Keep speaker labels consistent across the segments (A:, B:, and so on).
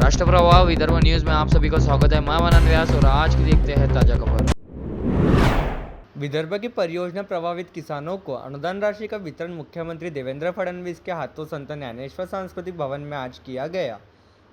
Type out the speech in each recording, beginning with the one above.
A: राष्ट्रप्रवाह Vidarbha news में आप सभी का स्वागत है। मैं मनन व्यास और आज की देखते हैं ताजा खबर।
B: विदर्भ की परियोजना प्रभावित किसानों को अनुदान राशि का वितरण मुख्यमंत्री देवेंद्र फडणवीस के हाथों संत ज्ञानेश्वर सांस्कृतिक भवन में आज किया गया।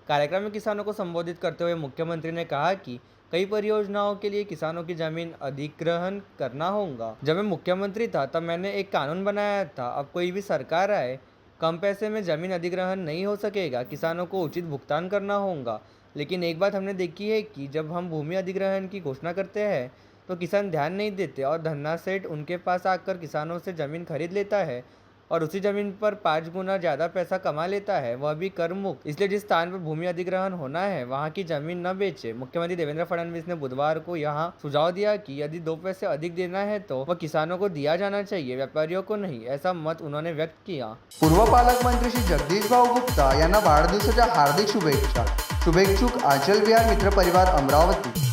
B: कार्यक्रम में किसानों को संबोधित करते हुए मुख्यमंत्री ने कहा कि कई परियोजनाओं के लिए किसानों की जमीन अधिग्रहण करना होगा। जब मैं मुख्यमंत्री था तब मैंने एक कानून बनाया था, अब कोई भी सरकार आए कम पैसे में जमीन अधिग्रहण नहीं हो सकेगा, किसानों को उचित भुगतान करना होगा। लेकिन एक बात हमने देखी है कि जब हम भूमि अधिग्रहण की घोषणा करते हैं तो किसान ध्यान नहीं देते और धन्ना सेठ उनके पास आकर किसानों से ज़मीन खरीद लेता है और उसी ज़मीन पर 5 गुना ज़्यादा पैसा कमा लेता है, वह भी कर मुक्त। इसलिए जिस स्थान पर भूमि अधिग्रहण होना है वहाँ की ज़मीन न बेचे। मुख्यमंत्री देवेंद्र फडणवीस ने बुधवार को यहाँ सुझाव दिया कि यदि 2 पैसे अधिक देना है तो वह किसानों को दिया जाना चाहिए, व्यापारियों को नहीं। ऐसा मत उन्होंने व्यक्त किया।
C: पूर्व पालकमंत्री श्री जगदीशभाऊ गुप्ता यांना वाढदिवसाच्या हार्दिक शुभेच्छा। शुभेच्छुक आंचल विहार मित्र परिवार अमरावती।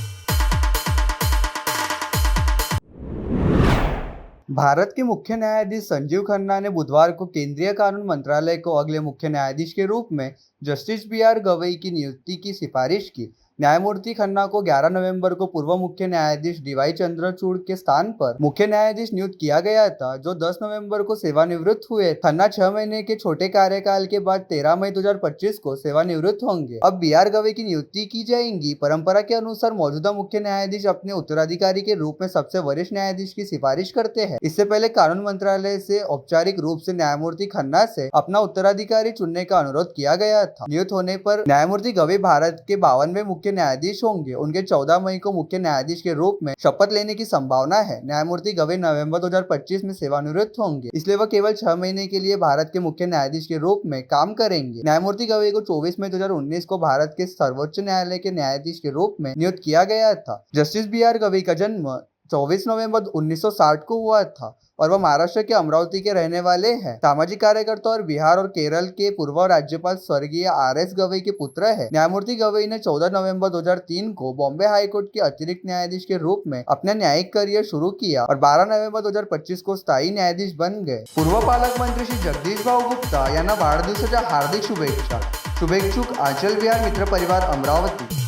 C: भारत के मुख्य न्यायाधीश संजीव खन्ना ने बुधवार को केंद्रीय कानून मंत्रालय को अगले मुख्य न्यायाधीश के रूप में जस्टिस बी.आर. गवई की नियुक्ति की सिफारिश की। न्यायमूर्ति खन्ना को 11 नवंबर को पूर्व मुख्य न्यायाधीश डी.वाई. चंद्रचूड़ के स्थान पर मुख्य न्यायाधीश नियुक्त किया गया था, जो 10 नवंबर को सेवानिवृत्त हुए। खन्ना 6 महीने के छोटे कार्यकाल के बाद 13 मई 2025 को सेवानिवृत्त होंगे। अब बी.आर. गवई की नियुक्ति की जाएगी। परंपरा के अनुसार मौजूदा मुख्य न्यायाधीश अपने उत्तराधिकारी के रूप में सबसे वरिष्ठ न्यायाधीश की सिफारिश करते हैं। इससे पहले कानून मंत्रालय से औपचारिक रूप से न्यायमूर्ति खन्ना से अपना उत्तराधिकारी चुनने का अनुरोध किया गया था। नियुक्त होने पर न्यायमूर्ति गवई भारत के 52वें मुख्य न्यायाधीश होंगे। उनके 14 मई को मुख्य न्यायाधीश के रूप में शपथ लेने की संभावना है। न्यायमूर्ति गवई नवंबर 2025 में सेवानिवृत्त होंगे, इसलिए वह केवल 6 महीने के लिए भारत के मुख्य न्यायाधीश के रूप में काम करेंगे। न्यायमूर्ति गवई को 24 मई 2019 को भारत के सर्वोच्च न्यायालय के न्यायाधीश के रूप में नियुक्त किया गया था। Justice B R. गवई का जन्म 24 नवंबर 1960 को हुआ था और वह महाराष्ट्र के अमरावती के रहने वाले हैं। सामाजिक कार्यकर्ता और बिहार और केरल के पूर्व राज्यपाल स्वर्गीय आर.एस. गवई के पुत्र है। न्यायमूर्ति गवई ने 14 नवंबर 2003 को बॉम्बे हाईकोर्ट के अतिरिक्त न्यायाधीश के रूप में अपना न्यायिक करियर शुरू किया और 12 नवंबर 2025 को स्थायी न्यायाधीश बन गए। पूर्व पालकमंत्री श्री जगदीशभाऊ गुप्ता यांना वाढदिवसाच्या हार्दिक शुभेच्छा। शुभेच्छुक आंचल विहार मित्र परिवार अमरावती।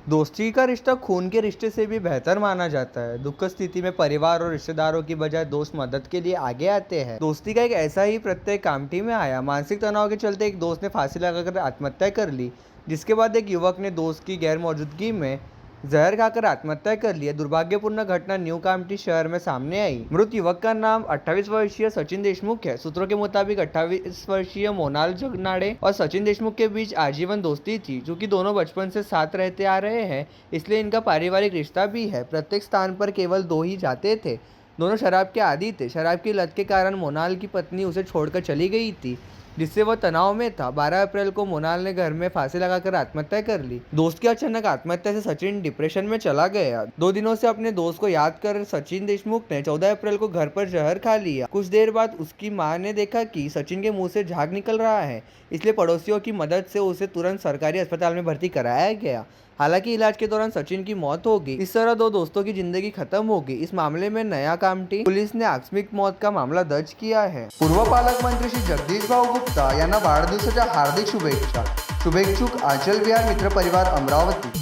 B: दोस्ती का रिश्ता खून के रिश्ते से भी बेहतर माना जाता है। दुख स्थिति में परिवार और रिश्तेदारों की बजाय दोस्त मदद के लिए आगे आते हैं। दोस्ती का एक ऐसा ही प्रत्यय कामठी में आया। मानसिक तनाव के चलते एक दोस्त ने फांसी लगाकर आत्महत्या कर ली, जिसके बाद एक युवक ने दोस्त की गैर मौजूदगी में जहर खाकर आत्महत्या कर ली। दुर्भाग्यपूर्ण घटना न्यू कामठी शहर में सामने आई। मृत युवक का नाम 28 वर्षीय सचिन देशमुख है। सूत्रों के मुताबिक 28 वर्षीय मोनाल जगनाड़े और सचिन देशमुख के बीच आजीवन दोस्ती थी। चूंकि दोनों बचपन से साथ रहते आ रहे हैं, इसलिए इनका पारिवारिक रिश्ता भी है। प्रत्येक स्थान पर केवल 2 ही जाते थे। दोनों शराब के आदी थे। शराब की लत के कारण मोनाल की पत्नी उसे छोड़कर चली गई थी, जिससे वह तनाव में था। 12 अप्रैल को मोनाल ने घर में फांसी लगाकर आत्महत्या कर ली। दोस्त की अचानक आत्महत्या से सचिन डिप्रेशन में चला गया। 2 दिनों से अपने दोस्त को याद कर सचिन देशमुख ने 14 अप्रैल को घर पर जहर खा लिया। कुछ देर बाद उसकी मां ने देखा कि सचिन के मुंह से झाग निकल रहा है, इसलिए पड़ोसियों की मदद से उसे तुरंत सरकारी अस्पताल में भर्ती कराया गया। हालांकि इलाज के दौरान सचिन की मौत हो गई। इस तरह 2 दोस्तों की जिंदगी खत्म हो गई। इस मामले में नया कामठी पुलिस ने आकस्मिक मौत का मामला दर्ज किया है।
C: पूर्व पालकमंत्री श्री जगदीशभाऊ गुप्ता यांना वाढदिवसाच्या हार्दिक शुभेच्छा। शुभेच्छुक आंचल विहार मित्र परिवार अमरावती।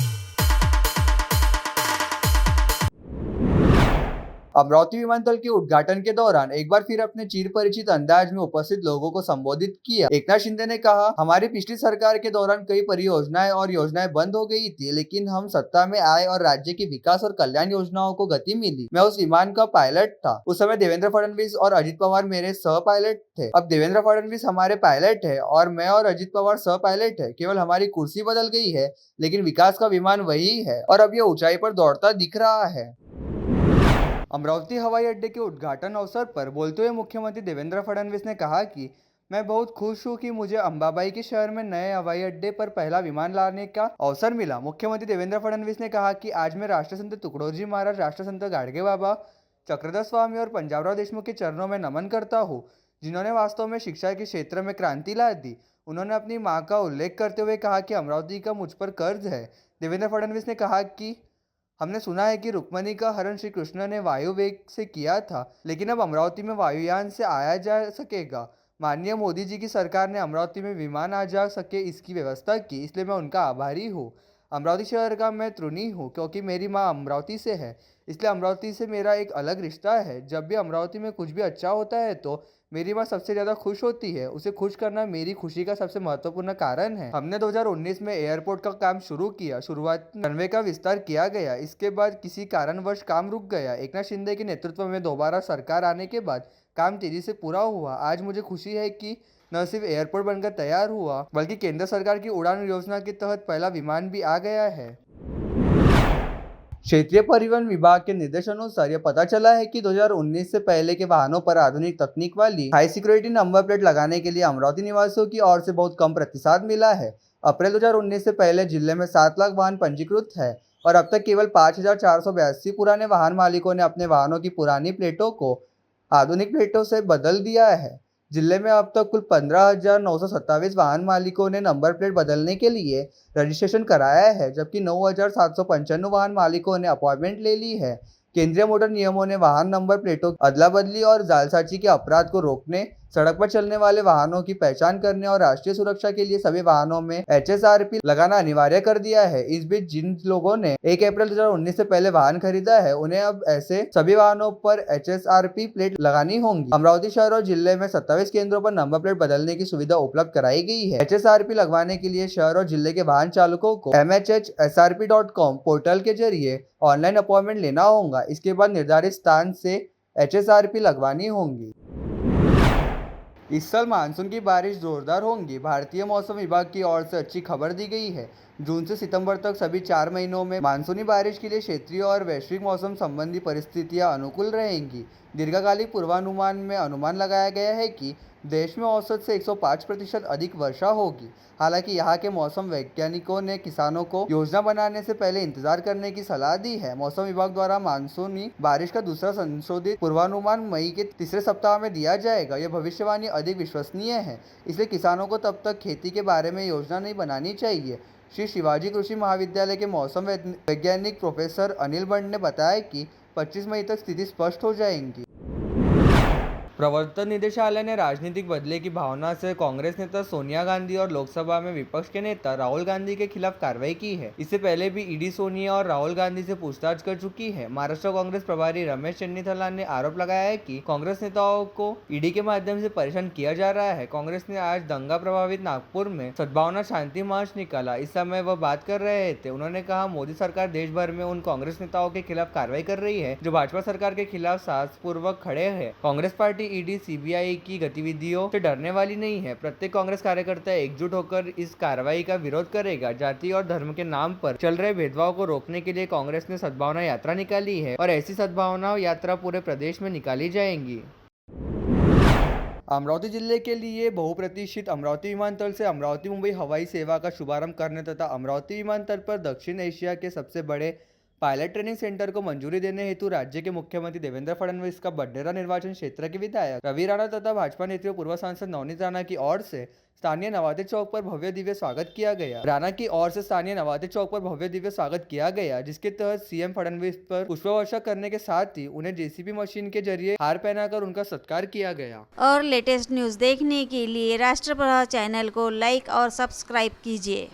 C: अमरावती विमानतल के उद्घाटन के दौरान एक बार फिर अपने चिर परिचित अंदाज में उपस्थित लोगों को संबोधित किया। एकनाथ शिंदे ने कहा, हमारी पिछली सरकार के दौरान कई परियोजनाएं और योजनाएं बंद हो गई थी, लेकिन हम सत्ता में आए और राज्य की विकास और कल्याण योजनाओं को गति मिली। मैं उस विमान का पायलट था। उस समय देवेंद्र फडणवीस और अजित पवार मेरे सह पायलट थे। अब देवेंद्र फडणवीस हमारे पायलट है और मैं और अजित पवार सह पायलट है। केवल हमारी कुर्सी बदल गई है, लेकिन विकास का विमान वही है और अब यह ऊंचाई पर दौड़ता दिख रहा है। अमरावती हवाई अड्डे के उद्घाटन अवसर पर बोलते हुए मुख्यमंत्री देवेंद्र फडणवीस ने कहा कि मैं बहुत खुश हूं कि मुझे अंबाबाई के शहर में नए हवाई अड्डे पर पहला विमान लाने का अवसर मिला। मुख्यमंत्री देवेंद्र फडणवीस ने कहा कि आज मैं राष्ट्रसंत तुकडोजी महाराज, राष्ट्रसंत गाडगे बाबा, चक्रधर स्वामी और पंजाबराव देशमुख के चरणों में नमन करता हूँ, जिन्होंने वास्तव में शिक्षा के क्षेत्र में क्रांति ला दी। उन्होंने अपनी मां का उल्लेख करते हुए कहा कि अमरावती का मुझ पर कर्ज है। देवेंद्र फडणवीस ने कहा कि हमने सुना है कि रुक्मणी का हरण श्री कृष्ण ने वायु वेग से किया था, लेकिन अब अमरावती में वायुयान से आया जा सकेगा।
B: माननीय मोदी जी की सरकार ने अमरावती में विमान आ जा सके इसकी व्यवस्था की, इसलिए मैं उनका आभारी हूँ। अमरावती शहर का मैं ऋणी हूँ क्योंकि मेरी माँ अमरावती से है, इसलिए अमरावती से मेरा एक अलग रिश्ता है। जब भी अमरावती में कुछ भी अच्छा होता है तो मेरी माँ सबसे ज़्यादा खुश होती है। उसे खुश करना मेरी खुशी का सबसे महत्वपूर्ण कारण है। हमने 2019 में एयरपोर्ट का काम शुरू किया। शुरुआत में रनवे का विस्तार किया गया, इसके बाद किसी कारणवश काम रुक गया। एकनाथ शिंदे के नेतृत्व में दोबारा सरकार आने के बाद काम तेजी से पूरा हुआ। आज मुझे खुशी है कि न सिर्फ एयरपोर्ट बनकर तैयार हुआ, बल्कि केंद्र सरकार की उड़ान योजना के तहत पहला विमान भी आ गया है। क्षेत्रीय परिवहन विभाग के निर्देशानुसार यह पता चला है कि 2019 से पहले के वाहनों पर आधुनिक तकनीक वाली हाई सिक्योरिटी नंबर प्लेट लगाने के लिए अमरावती निवासियों की ओर से बहुत कम प्रतिसाद मिला है। अप्रैल 2019 से पहले जिले में 7 लाख वाहन पंजीकृत है और अब तक केवल 5,482 पुराने वाहन मालिकों ने अपने वाहनों की पुरानी प्लेटों को आधुनिक प्लेटों से बदल दिया है। जिले में अब तक कुल 15,927 वाहन मालिकों ने नंबर प्लेट बदलने के लिए रजिस्ट्रेशन कराया है, जबकि 9,795 वाहन मालिकों ने अपॉइंटमेंट ले ली है। केंद्रीय मोटर नियमों ने वाहन नंबर प्लेटों अदला बदली और जालसाजी के अपराध को रोकने, सड़क पर चलने वाले वाहनों की पहचान करने और राष्ट्रीय सुरक्षा के लिए सभी वाहनों में HSRP लगाना अनिवार्य कर दिया है। इस बीच जिन लोगों ने 1 अप्रैल 2019 से पहले वाहन खरीदा है, उन्हें अब ऐसे सभी वाहनों पर HSRP प्लेट लगानी होंगी। अमरावती शहर और जिले में 27 केंद्रों पर नंबर प्लेट बदलने की सुविधा उपलब्ध कराई गई है। HSRP लगवाने के लिए शहर और जिले के वाहन चालकों को mhsrp.com पोर्टल के जरिए ऑनलाइन अपॉइंटमेंट लेना होगा। इसके बाद निर्धारित स्थान से HSRP लगवानी होंगी। इस साल मानसून की बारिश जोरदार होंगी। भारतीय मौसम विभाग की ओर से अच्छी खबर दी गई है। जून से सितंबर तक सभी 4 महीनों में मानसूनी बारिश के लिए क्षेत्रीय और वैश्विक मौसम संबंधी परिस्थितियां अनुकूल रहेंगी। दीर्घकालिक पूर्वानुमान में अनुमान लगाया गया है कि देश में औसत से 105% अधिक वर्षा होगी। हालांकि यहाँ के मौसम वैज्ञानिकों ने किसानों को योजना बनाने से पहले इंतजार करने की सलाह दी है। मौसम विभाग द्वारा मानसूनी बारिश का दूसरा संशोधित पूर्वानुमान मई के तीसरे सप्ताह में दिया जाएगा। यह भविष्यवाणी अधिक विश्वसनीय है, इसलिए किसानों को तब तक खेती के बारे में योजना नहीं बनानी चाहिए। श्री शिवाजी कृषि महाविद्यालय के मौसम वैज्ञानिक प्रोफेसर अनिल बंड ने बताया कि 25 मई तक स्थिति स्पष्ट हो जाएगी। प्रवर्तन निदेशालय ने राजनीतिक बदले की भावना से कांग्रेस नेता सोनिया गांधी और लोकसभा में विपक्ष के नेता राहुल गांधी के खिलाफ कार्रवाई की है। इससे पहले भी ईडी सोनिया और राहुल गांधी से पूछताछ कर चुकी है। महाराष्ट्र कांग्रेस प्रभारी रमेश चन्नीथला ने आरोप लगाया है कि कांग्रेस नेताओं को ईडी के माध्यम से परेशान किया जा रहा है। कांग्रेस ने आज दंगा प्रभावित नागपुर में सद्भावना शांति मार्च निकाला। इस समय वह बात कर रहे थे। उन्होंने कहा, मोदी सरकार देश भर में उन कांग्रेस नेताओं के खिलाफ कार्रवाई कर रही है जो भाजपा सरकार के खिलाफ साहसपूर्वक खड़े हैं। कांग्रेस पार्टी ईडी सीबीआई की गतिविधियों से डरने वाली नहीं है। प्रत्येक कांग्रेस कार्यकर्ता एकजुट होकर इस कार्रवाई का विरोध करेगा। जाति और धर्म के नाम पर चल रहे भेदभाव को रोकने के लिए कांग्रेस ने सद्भावना यात्रा निकाली है और ऐसी सद्भावना यात्रा पूरे प्रदेश में निकाली जाएंगी। अमरावती जिले के लिए बहुप्रतीक्षित अमरावती विमानतल से अमरावती मुंबई हवाई सेवा का शुभारंभ करने तथा अमरावती विमानतल पर दक्षिण एशिया के सबसे बड़े पायलट ट्रेनिंग सेंटर को मंजूरी देने हेतु राज्य के मुख्यमंत्री देवेंद्र फडणवीस का बडनेरा निर्वाचन क्षेत्र के विधायक रवि राणा तथा भाजपा नेत्री पूर्व सांसद नवनीत राणा की ओर से स्थानीय नवाते चौक पर भव्य दिव्य स्वागत किया गया। राणा की ओर से स्थानीय नवाते चौक पर भव्य दिव्य स्वागत किया गया, जिसके तहत सीएम फडणवीस पर पुष्पवर्षा करने के साथ ही उन्हें जेसीबी मशीन के जरिए हार पहनाकर उनका सत्कार किया गया।
D: और लेटेस्ट न्यूज देखने के लिए राष्ट्रप्रभा चैनल को लाइक और सब्सक्राइब कीजिए।